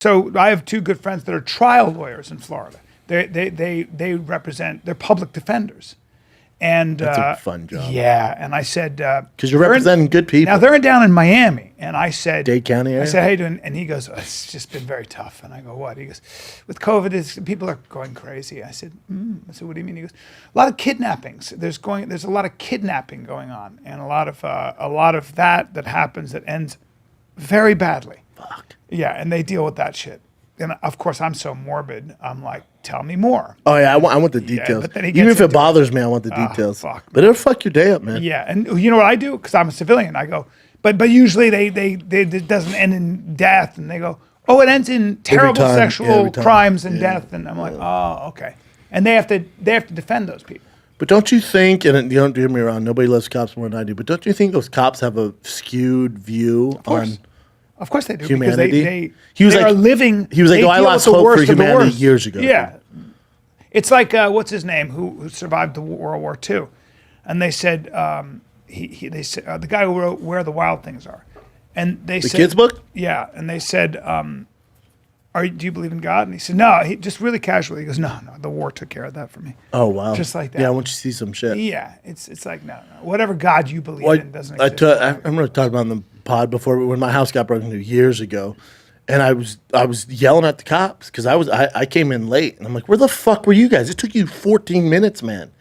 So I have two good friends that are trial lawyers in Florida. They represent, they're public defenders. And That's a fun job. Yeah, and I said, because you're representing good people. Now they're down in Miami, and I said, Dade County area? I said, how you doing? And he goes, it's just been very tough. And I go, what? He goes, with COVID, people are going crazy. I said, what do you mean? He goes, a lot of kidnappings. There's a lot of kidnapping going on, and a lot of that happens that ends very badly. Fuck. Yeah, and they deal with that shit. And of course, I'm so morbid. I'm like, tell me more. Oh yeah, I want the details. But then he even gets if it bothers me, I want the details. Fuck. But it'll fuck your day up, man. Yeah, and you know what I do? Because I'm a civilian. I go, but usually it doesn't end in death, and they go, oh, it ends in terrible sexual crimes and death, and I'm like, oh, okay. And they have to defend those people. But don't you think, and you don't get me wrong, nobody loves cops more than I do, but don't you think those cops have a skewed view on Of course they do. humanity? Because they are living. He was like, I lost hope for humanity years ago. Yeah. It's like, what's his name, who survived the World War II. And they said, they said the guy who wrote Where the Wild Things Are. And they said. The kids' book? Yeah. And they said, do you believe in God? And he said, no. He just really casually, he goes, no, the war took care of that for me. Oh, wow. Just like that. Yeah, once you see some shit. Yeah. It's like, no. Whatever God you believe in doesn't exist. I remember talking about on the pod before when my house got broken into years ago. And I was yelling at the cops because I came in late. And I'm like, where the fuck were you guys? It took you 14 minutes, man.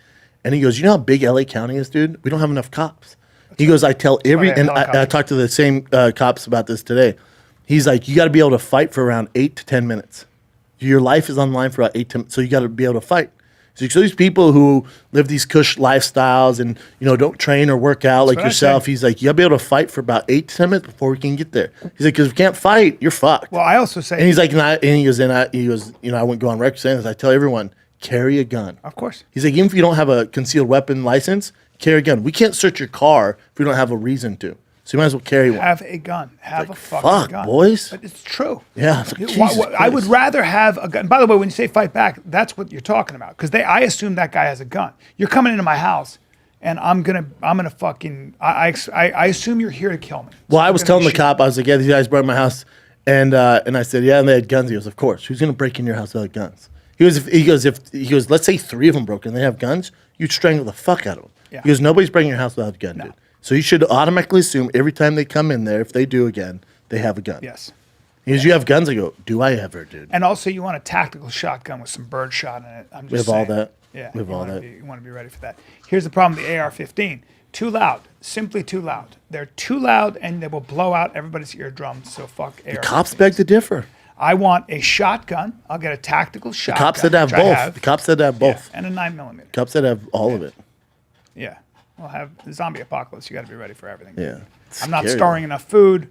And he goes, you know how big LA County is, dude? We don't have enough cops. He goes, I tell every, and I talked to the same cops about this today. He's like, you got to be able to fight for around 8 to 10 minutes. Your life is on the line for about 8 to 10 minutes, so you got to be able to fight. So these people who live these cush lifestyles and don't train or work out like yourself, he's like, you got to be able to fight for about 8 to 10 minutes before we can get there. He's like, because if we can't fight, you're fucked. Well, I also say, and he's like, I wouldn't go on record saying this. I tell everyone, carry a gun. Of course. He's like, even if you don't have a concealed weapon license, carry a gun. We can't search your car if we don't have a reason to. So you might as well carry one. Have a gun. Have a fucking gun. Boys. But it's true. Yeah. I would rather have a gun. By the way, when you say fight back, that's what you're talking about. Because I assume that guy has a gun. You're coming into my house, and I'm gonna fucking. I assume you're here to kill me. Well, I was telling the cop, I was like, yeah, these guys broke my house, and I said, yeah, and they had guns. He goes, of course. Who's gonna break in your house without guns? He goes, let's say 3 of them broke and they have guns, you'd strangle the fuck out of them. Yeah. He goes, nobody's breaking your house without a gun, dude. So you should automatically assume every time they come in there, if they do again, they have a gun. Yes. He goes, you have guns? I go, do I ever, dude? And also, you want a tactical shotgun with some bird shot in it. I'm just we have saying. all that. Yeah. We have all that. You want to be ready for that. Here's the problem with the AR-15. Too loud. Simply too loud. They're too loud, and they will blow out everybody's eardrums, so fuck AR-15s. The cops beg to differ. I want a shotgun. I'll get a tactical shotgun. The cops said to have both. The cops said to have both. Yeah, and a 9mm. Cops said to have all of it. Yeah. We'll have the zombie apocalypse. You got to be ready for everything. Yeah. I'm not storing enough food.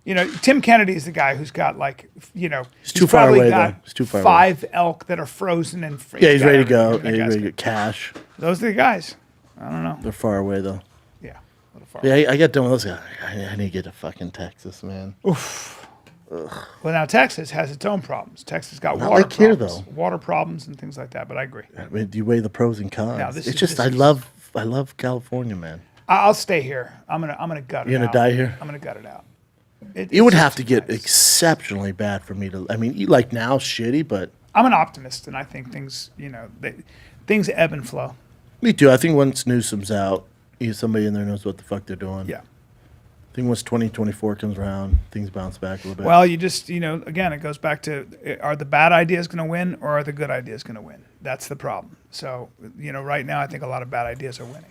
Tim Kennedy is the guy who's got he's too far away though. He's too far 5 elk that are frozen and yeah, he's ready to go. Yeah, he's ready to get cash. Those are the guys. I don't know. They're far away though. Yeah, a little far. Yeah, I got done with those guys. I need to get to fucking Texas, man. Oof. Ugh. Well, now Texas has its own problems. Texas got water problems, here though. Water problems and things like that. But I agree. I mean, do you weigh the pros and cons? Now, I love California, man. I'll stay here. I'm gonna gut it out. You're gonna die here? I'm gonna gut it out. It would have to get exceptionally bad for me to. I mean, like now, shitty, but I'm an optimist, and I think things, things ebb and flow. Me too. I think once Newsom's out, somebody in there knows what the fuck they're doing. Yeah. I think once 2024 comes around, things bounce back a little bit. Well, you just, again, it goes back to, are the bad ideas going to win or are the good ideas going to win? That's the problem. So, right now, I think a lot of bad ideas are winning.